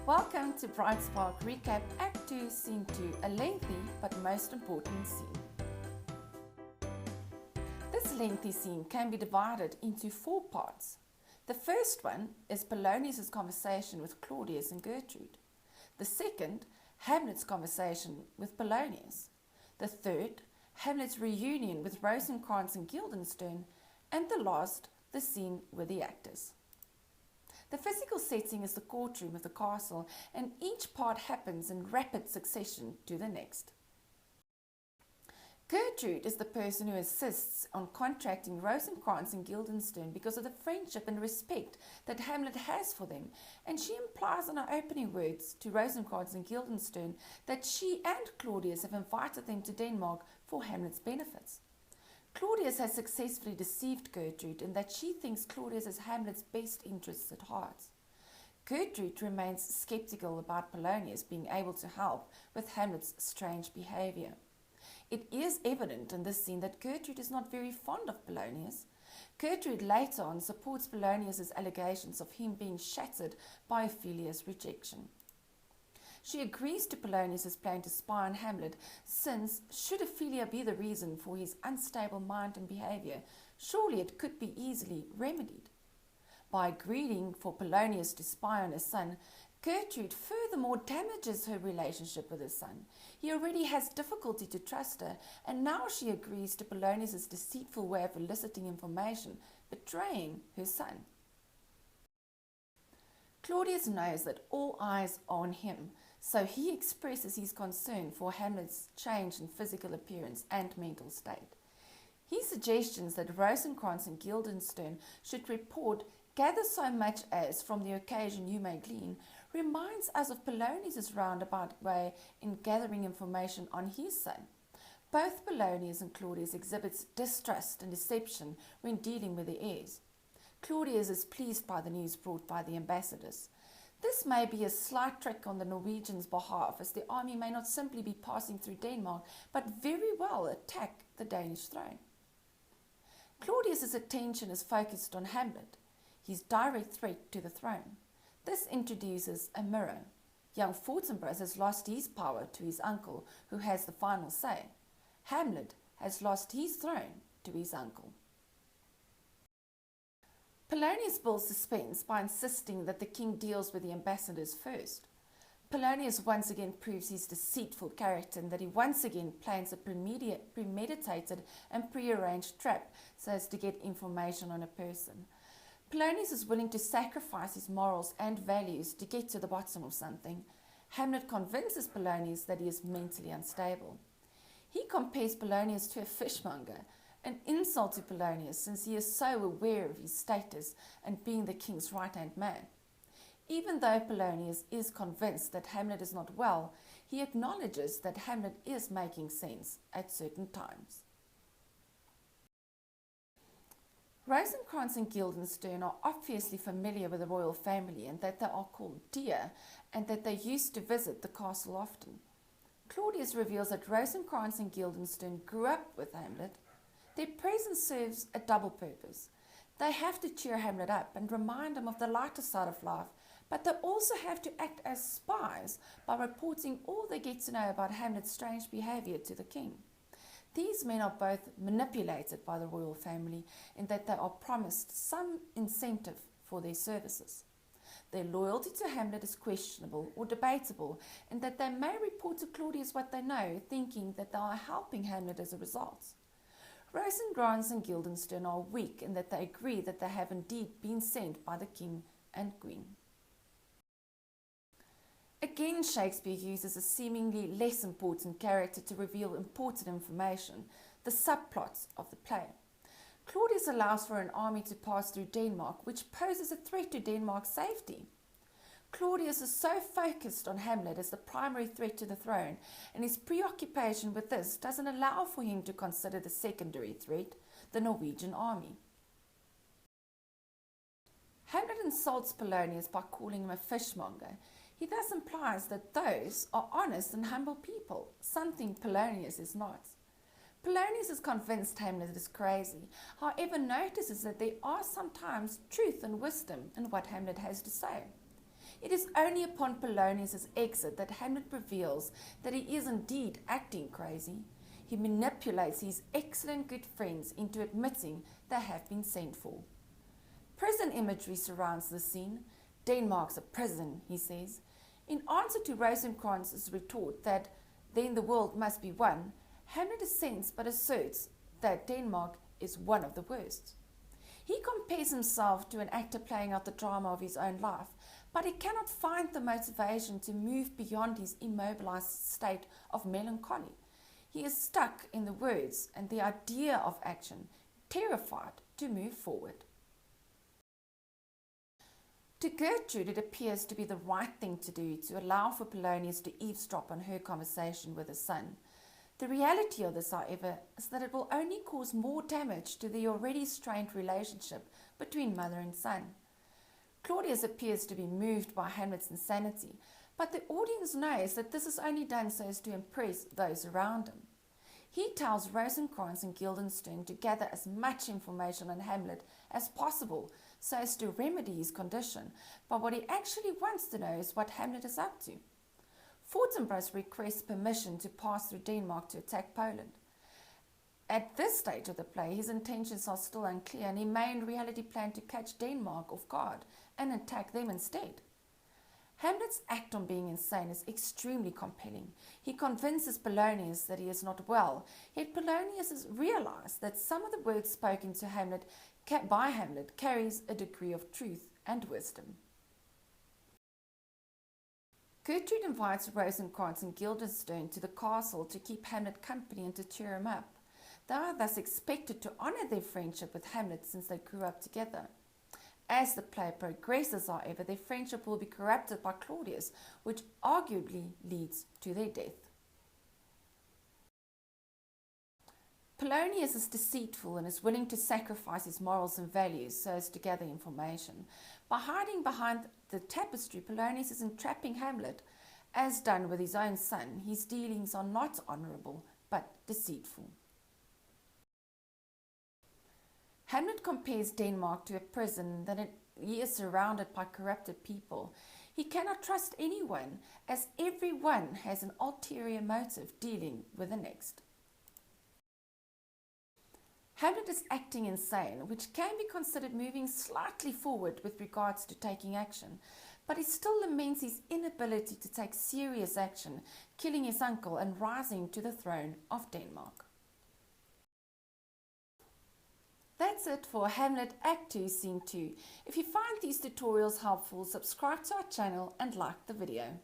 Welcome to Bright Spark Recap Act 2, Scene 2, a lengthy but most important scene. This lengthy scene can be divided into 4 parts. The first one is Polonius' conversation with Claudius and Gertrude. The second, Hamlet's conversation with Polonius. The third, Hamlet's reunion with Rosencrantz and Guildenstern. And the last, the scene with the actors. The physical setting is the courtroom of the castle, and each part happens in rapid succession to the next. Gertrude is the person who assists on contracting Rosencrantz and Guildenstern because of the friendship and respect that Hamlet has for them, and she implies in her opening words to Rosencrantz and Guildenstern that she and Claudius have invited them to Denmark for Hamlet's benefits. Claudius has successfully deceived Gertrude in that she thinks Claudius has Hamlet's best interests at heart. Gertrude remains skeptical about Polonius being able to help with Hamlet's strange behavior. It is evident in this scene that Gertrude is not very fond of Polonius. Gertrude later on supports Polonius' allegations of him being shattered by Ophelia's rejection. She agrees to Polonius' plan to spy on Hamlet, since, should Ophelia be the reason for his unstable mind and behavior, surely it could be easily remedied. By agreeing for Polonius to spy on his son, Gertrude furthermore damages her relationship with his son. He already has difficulty to trust her, and now she agrees to Polonius' deceitful way of eliciting information, betraying her son. Claudius knows that all eyes are on him, so he expresses his concern for Hamlet's change in physical appearance and mental state. His suggestions that Rosencrantz and Guildenstern should report "gather so much as from the occasion you may glean" reminds us of Polonius' roundabout way in gathering information on his son. Both Polonius and Claudius exhibit distrust and deception when dealing with the heirs. Claudius is pleased by the news brought by the ambassadors. This may be a slight trick on the Norwegians' behalf, as the army may not simply be passing through Denmark, but very well attack the Danish throne. Claudius' attention is focused on Hamlet, his direct threat to the throne. This introduces a mirror. Young Fortinbras has lost his power to his uncle, who has the final say. Hamlet has lost his throne to his uncle. Polonius builds suspense by insisting that the king deals with the ambassadors first. Polonius once again proves his deceitful character, and that he once again plans a premeditated and prearranged trap so as to get information on a person. Polonius is willing to sacrifice his morals and values to get to the bottom of something. Hamlet convinces Polonius that he is mentally unstable. He compares Polonius to a fishmonger, an insult to Polonius, since he is so aware of his status and being the king's right-hand man. Even though Polonius is convinced that Hamlet is not well, he acknowledges that Hamlet is making sense at certain times. Rosencrantz and Guildenstern are obviously familiar with the royal family, and that they are called dear, and that they used to visit the castle often. Claudius reveals that Rosencrantz and Guildenstern grew up with Hamlet. Their presence serves a double purpose. They have to cheer Hamlet up and remind him of the lighter side of life, but they also have to act as spies by reporting all they get to know about Hamlet's strange behavior to the king. These men are both manipulated by the royal family in that they are promised some incentive for their services. Their loyalty to Hamlet is questionable or debatable, in that they may report to Claudius what they know, thinking that they are helping Hamlet as a result. Rosencrantz and Guildenstern are weak in that they agree that they have indeed been sent by the king and queen. Again, Shakespeare uses a seemingly less important character to reveal important information, the subplots of the play. Claudius allows for an army to pass through Denmark, which poses a threat to Denmark's safety. Claudius is so focused on Hamlet as the primary threat to the throne, and his preoccupation with this doesn't allow for him to consider the secondary threat, the Norwegian army. Hamlet insults Polonius by calling him a fishmonger. He thus implies that those are honest and humble people, something Polonius is not. Polonius is convinced Hamlet is crazy, however notices that there are sometimes truth and wisdom in what Hamlet has to say. It is only upon Polonius's exit that Hamlet reveals that he is indeed acting crazy. He manipulates his excellent good friends into admitting they have been sent for. Prison imagery surrounds the scene. Denmark's a prison, he says. In answer to Rosencrantz's retort that then the world must be one, Hamlet assents but asserts that Denmark is one of the worst. He compares himself to an actor playing out the drama of his own life, but he cannot find the motivation to move beyond his immobilized state of melancholy. He is stuck in the words and the idea of action, terrified to move forward. To Gertrude, it appears to be the right thing to do to allow for Polonius to eavesdrop on her conversation with her son. The reality of this, however, is that it will only cause more damage to the already strained relationship between mother and son. Claudius appears to be moved by Hamlet's insanity, but the audience knows that this is only done so as to impress those around him. He tells Rosencrantz and Guildenstern to gather as much information on Hamlet as possible so as to remedy his condition, but what he actually wants to know is what Hamlet is up to. Fortinbras requests permission to pass through Denmark to attack Poland. At this stage of the play, his intentions are still unclear, and he may in reality plan to catch Denmark off guard and attack them instead. Hamlet's act on being insane is extremely compelling. He convinces Polonius that he is not well, yet Polonius has realized that some of the words spoken to Hamlet by Hamlet carries a degree of truth and wisdom. Gertrude invites Rosencrantz and Guildenstern to the castle to keep Hamlet company and to cheer him up. They are thus expected to honour their friendship with Hamlet since they grew up together. As the play progresses, however, their friendship will be corrupted by Claudius, which arguably leads to their death. Polonius is deceitful and is willing to sacrifice his morals and values so as to gather information. By hiding behind the tapestry, Polonius is entrapping Hamlet. As done with his own son, his dealings are not honourable but deceitful. Hamlet compares Denmark to a prison, that he is surrounded by corrupted people. He cannot trust anyone, as everyone has an ulterior motive dealing with the next. Hamlet is acting insane, which can be considered moving slightly forward with regards to taking action, but he still laments his inability to take serious action, killing his uncle and rising to the throne of Denmark. That's it for Hamlet Act 2 Scene 2. If you find these tutorials helpful, subscribe to our channel and like the video.